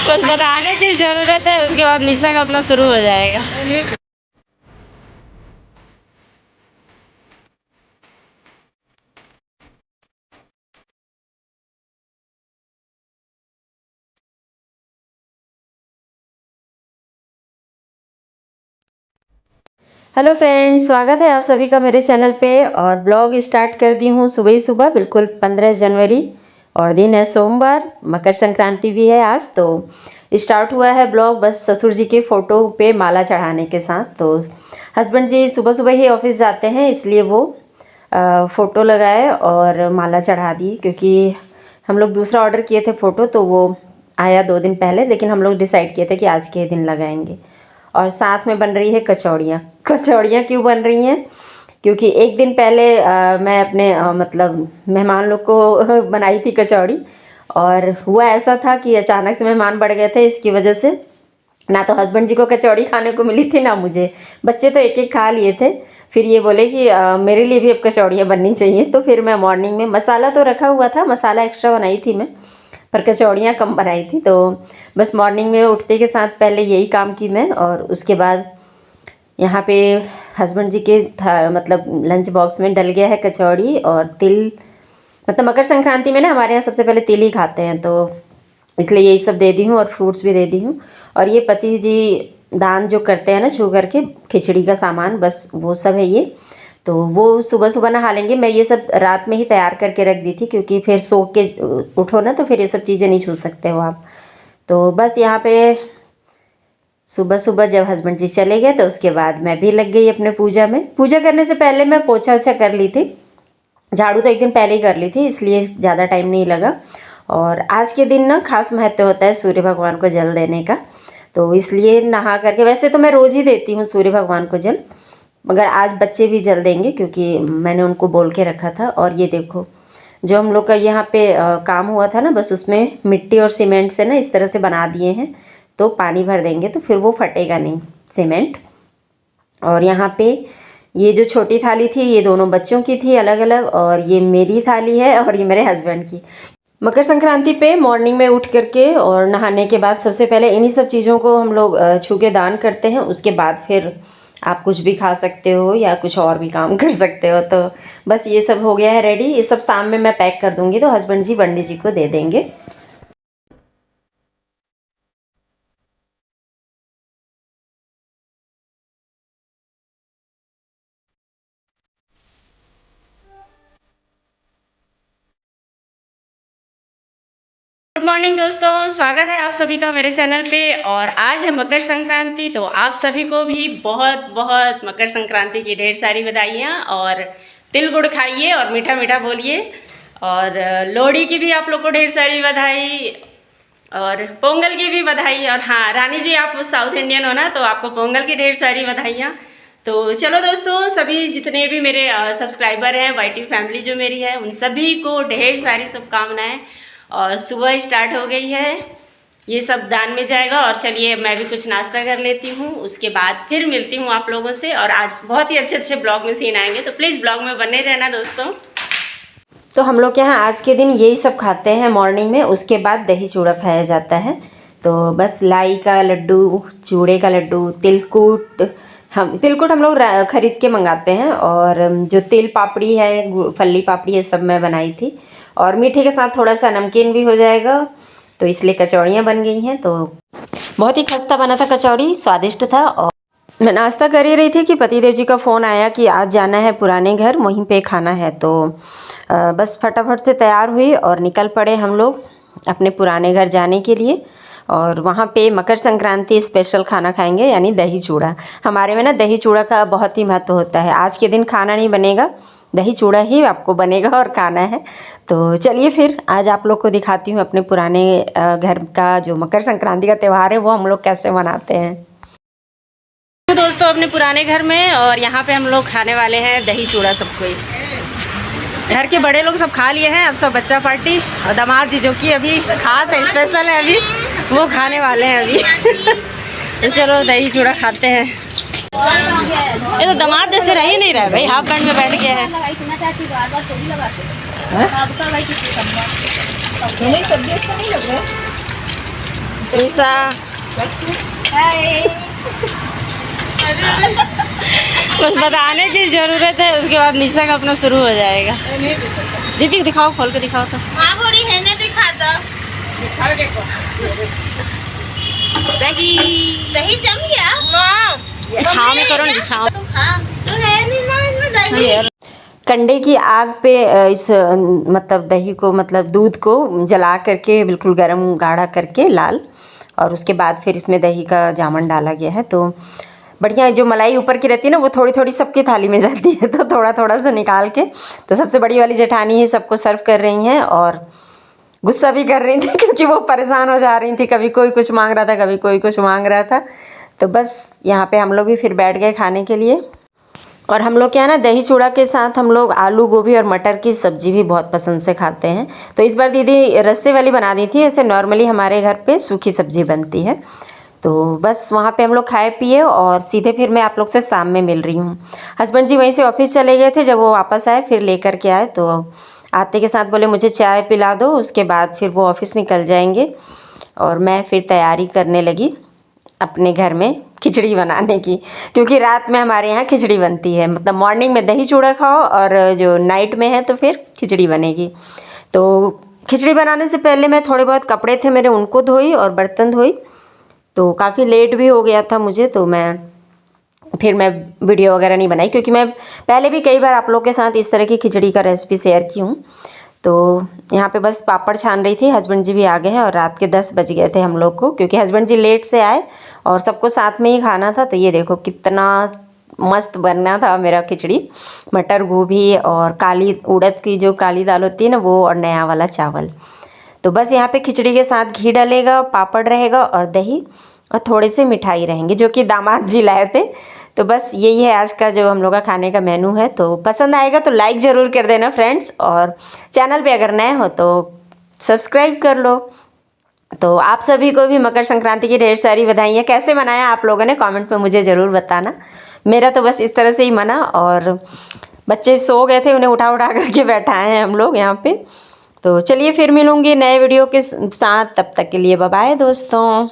बस बताने की जरूरत है, उसके बाद निशा का अपना शुरू हो जाएगा। हेलो फ्रेंड्स, स्वागत है आप सभी का मेरे चैनल पे। और ब्लॉग स्टार्ट कर दी हूँ सुबह ही सुबह, बिल्कुल 15 जनवरी और दिन है सोमवार, मकर संक्रांति भी है आज। तो स्टार्ट हुआ है ब्लॉग बस ससुर जी के फ़ोटो पे माला चढ़ाने के साथ। तो हस्बैंड जी सुबह सुबह ही ऑफिस जाते हैं, इसलिए वो फ़ोटो लगाए और माला चढ़ा दी। क्योंकि हम लोग दूसरा ऑर्डर किए थे फ़ोटो, तो वो आया 2 दिन पहले, लेकिन हम लोग डिसाइड किए थे कि आज के दिन लगाएंगे। और साथ में बन रही है कचौड़ियाँ। कचौड़ियाँ क्यों बन रही हैं? क्योंकि एक दिन पहले मैं अपने मतलब मेहमान लोग को बनाई थी कचौड़ी, और हुआ ऐसा था कि अचानक से मेहमान बढ़ गए थे। इसकी वजह से ना तो हस्बैंड जी को कचौड़ी खाने को मिली थी, ना मुझे। बच्चे तो एक एक खा लिए थे। फिर ये बोले कि मेरे लिए भी अब कचौड़ियाँ बननी चाहिए। तो फिर मैं मॉर्निंग में मसाला तो रखा हुआ था, मसाला एक्स्ट्रा बनाई थी मैं, पर कचौड़ियाँ कम बनाई थी। तो बस मॉर्निंग में उठते के साथ पहले यही काम की मैं। और उसके बाद यहाँ पे हस्बैंड जी के मतलब लंच बॉक्स में डल गया है कचौड़ी और तिल। मतलब मकर संक्रांति में ना हमारे यहाँ सबसे पहले तिल ही खाते हैं, तो इसलिए यही सब दे दी हूँ और फ्रूट्स भी दे दी हूँ। और ये पति जी दान जो करते हैं ना छू करके, खिचड़ी का सामान, बस वो सब है ये। तो वो सुबह सुबह नहा लेंगे। मैं ये सब रात में ही तैयार करके रख दी थी, क्योंकि फिर सो के उठो ना तो फिर ये सब चीज़ें नहीं छू सकते हो आप। तो बस यहाँ पे सुबह सुबह जब हस्बैंड जी चले गए तो उसके बाद मैं भी लग गई अपने पूजा में। पूजा करने से पहले मैं पोछा ओछा कर ली थी, झाड़ू तो एक दिन पहले ही कर ली थी, इसलिए ज़्यादा टाइम नहीं लगा। और आज के दिन ना खास महत्व होता है सूर्य भगवान को जल देने का, तो इसलिए नहा करके, वैसे तो मैं रोज़ ही देती हूँ सूर्य भगवान को जल, मगर आज बच्चे भी जल देंगे क्योंकि मैंने उनको बोल के रखा था। और ये देखो जो हम लोग का यहाँ पे काम हुआ था ना, बस उसमें मिट्टी और सीमेंट से ना इस तरह से बना दिए हैं। तो पानी भर देंगे तो फिर वो फटेगा नहीं सीमेंट। और यहाँ पे ये जो छोटी थाली थी ये दोनों बच्चों की थी अलग अलग, और ये मेरी थाली है और ये मेरे हस्बैंड की। मकर संक्रांति पे मॉर्निंग में उठ करके और नहाने के बाद सबसे पहले इन्हीं सब चीज़ों को हम लोग छू के दान करते हैं। उसके बाद फिर आप कुछ भी खा सकते हो या कुछ और भी काम कर सकते हो। तो बस ये सब हो गया है रेडी। ये सब शाम में मैं पैक कर दूंगी, तो हस्बैंड जी पंडित जी को दे देंगे। गुड मॉर्निंग दोस्तों, स्वागत है आप सभी का मेरे चैनल पे। और आज है मकर संक्रांति, तो आप सभी को भी बहुत बहुत मकर संक्रांति की ढेर सारी बधाइयाँ। और तिल गुड़ खाइए और मीठा मीठा बोलिए। और लोहड़ी की भी आप लोग को ढेर सारी बधाई, और पोंगल की भी बधाई। और हाँ रानी जी, आप साउथ इंडियन हो ना, तो आपको पोंगल की ढेर सारी बधाइयाँ। तो चलो दोस्तों, सभी जितने भी मेरे सब्सक्राइबर हैं, वाईटी फैमिली जो मेरी है, उन सभी को ढेर सारी शुभकामनाएँ। और सुबह स्टार्ट हो गई है, ये सब दान में जाएगा। और चलिए मैं भी कुछ नाश्ता कर लेती हूँ, उसके बाद फिर मिलती हूँ आप लोगों से। और आज बहुत ही अच्छे अच्छे ब्लॉग में सीन आएंगे, तो प्लीज़ ब्लॉग में बने रहना दोस्तों। तो हम लोग के यहाँ आज के दिन यही सब खाते हैं मॉर्निंग में। उसके बाद दही चूड़ा खाया जाता है। तो बस लाई का लड्डू, चूड़े का लड्डू, तिलकुट, तिलकुट हम लोग खरीद के मंगाते हैं। और जो तिल पापड़ी है, फल्ली पापड़ी है, सब मैं बनाई थी। और मीठे के साथ थोड़ा सा नमकीन भी हो जाएगा, तो इसलिए कचौड़ियाँ बन गई हैं। तो बहुत ही खस्ता बना था कचौड़ी, स्वादिष्ट था। और मैं नाश्ता कर ही रही थी कि पतिदेव जी का फ़ोन आया कि आज जाना है पुराने घर, वहीं पे खाना है। तो बस फटाफट से तैयार हुई और निकल पड़े हम लोग अपने पुराने घर जाने के लिए। और वहाँ पे मकर संक्रांति स्पेशल खाना खाएंगे, यानी दही चूड़ा। हमारे में ना दही चूड़ा का बहुत ही महत्व होता है। आज के दिन खाना नहीं बनेगा, दही चूड़ा ही आपको बनेगा और खाना है। तो चलिए फिर आज आप लोग को दिखाती हूँ अपने पुराने घर का जो मकर संक्रांति का त्यौहार है वो हम लोग कैसे मनाते हैं। तो दोस्तों अपने पुराने घर में, और यहाँ पे हम लोग खाने वाले हैं दही चूड़ा। सबको ही घर के बड़े लोग सब खा लिए हैं, अब सब बच्चा पार्टी और दामाद जी जो कि अभी खास है, स्पेशल है, अभी वो खाने वाले हैं अभी। तो चलो दही चूड़ा खाते हैं। ये तो दामाद जैसे रह ही नहीं रहा है भाई, हाफ पैंट में बैठ गया है। आपका भाई कितनी संभव नहीं सब्जी अच्छा नहीं लग रहा है। निशा हाय बस बताने की ज़रूरत है, उसके बाद निशा का अपना शुरू हो जाएगा। दीदी दिखाओ, खोल के दिखाओ तो। माँ बोली है ना दिखा दो। दही दही जम गया माँ। छाँव में करो ना, छाँव। तो हाँ तो है नहीं ना इसमें दही। कंडे की आग पे इस मतलब दही को, मतलब दूध को जला करके बिल्कुल गर्म गाढ़ा करके लाल, और उसके बाद फिर इसमें दही का जामन डाला गया है। तो बढ़िया, जो मलाई ऊपर की रहती है ना वो थोड़ी थोड़ी सबकी थाली में जाती है, तो थोड़ा थोड़ा सा निकाल के, तो सबसे बड़ी वाली जेठानी है सबको सर्व कर रही हैं, और गुस्सा भी कर रही थी क्योंकि वो परेशान हो जा रही थी, कभी कोई कुछ मांग रहा था, कभी कोई कुछ मांग रहा था। तो बस यहाँ पे हम लोग भी फिर बैठ गए खाने के लिए। और हम लोग क्या है ना, दही चूड़ा के साथ हम लोग आलू गोभी और मटर की सब्ज़ी भी बहुत पसंद से खाते हैं। तो इस बार दीदी रस्से वाली बना दी थी, ऐसे नॉर्मली हमारे घर पे सूखी सब्ज़ी बनती है। तो बस वहाँ पे हम लोग खाए पिए और सीधे फिर मैं आप लोग से शाम में मिल रही हूँ। हस्बैंड जी वहीं से ऑफिस चले गए थे, जब वो वापस आए फिर लेकर के आए, तो आते के साथ बोले मुझे चाय पिला दो, उसके बाद फिर वो ऑफिस निकल जाएंगे। और मैं फिर तैयारी करने लगी अपने घर में खिचड़ी बनाने की, क्योंकि रात में हमारे यहाँ खिचड़ी बनती है, मतलब मॉर्निंग में दही चूड़ा खाओ और जो नाइट में है तो फिर खिचड़ी बनेगी। तो खिचड़ी बनाने से पहले मैं थोड़े बहुत कपड़े थे मेरे उनको धोई और बर्तन धोई, तो काफ़ी लेट भी हो गया था मुझे, तो मैं वीडियो वगैरह नहीं बनाई, क्योंकि मैं पहले भी कई बार आप लोग के साथ इस तरह की खिचड़ी का रेसिपी शेयर की हूँ। तो यहाँ पे बस पापड़ छान रही थी, हस्बैंड जी भी आ गए हैं, और रात के 10 बज गए थे हम लोग को, क्योंकि हस्बैंड जी लेट से आए और सबको साथ में ही खाना था। तो ये देखो कितना मस्त बनना था मेरा खिचड़ी, मटर गोभी और काली उड़द की जो काली दाल होती है ना वो, और नया वाला चावल। तो बस यहाँ पे खिचड़ी के साथ घी डलेगा, पापड़ रहेगा और दही, और थोड़े से मिठाई रहेंगे जो कि दामाद जी लाए थे। तो बस यही है आज का जो हम लोग का खाने का मेनू है। तो पसंद आएगा तो लाइक ज़रूर कर देना फ्रेंड्स, और चैनल पे अगर नए हो तो सब्सक्राइब कर लो। तो आप सभी को भी मकर संक्रांति की ढेर सारी बधाइयाँ। कैसे मनाया आप लोगों ने कमेंट में मुझे ज़रूर बताना। मेरा तो बस इस तरह से ही मना, और बच्चे सो गए थे, उन्हें उठा उठा करके बैठाए हैं हम लोग यहाँ पे। तो चलिए फिर मिलूँगी नए वीडियो के साथ, तब तक के लिए बाय बाय दोस्तों।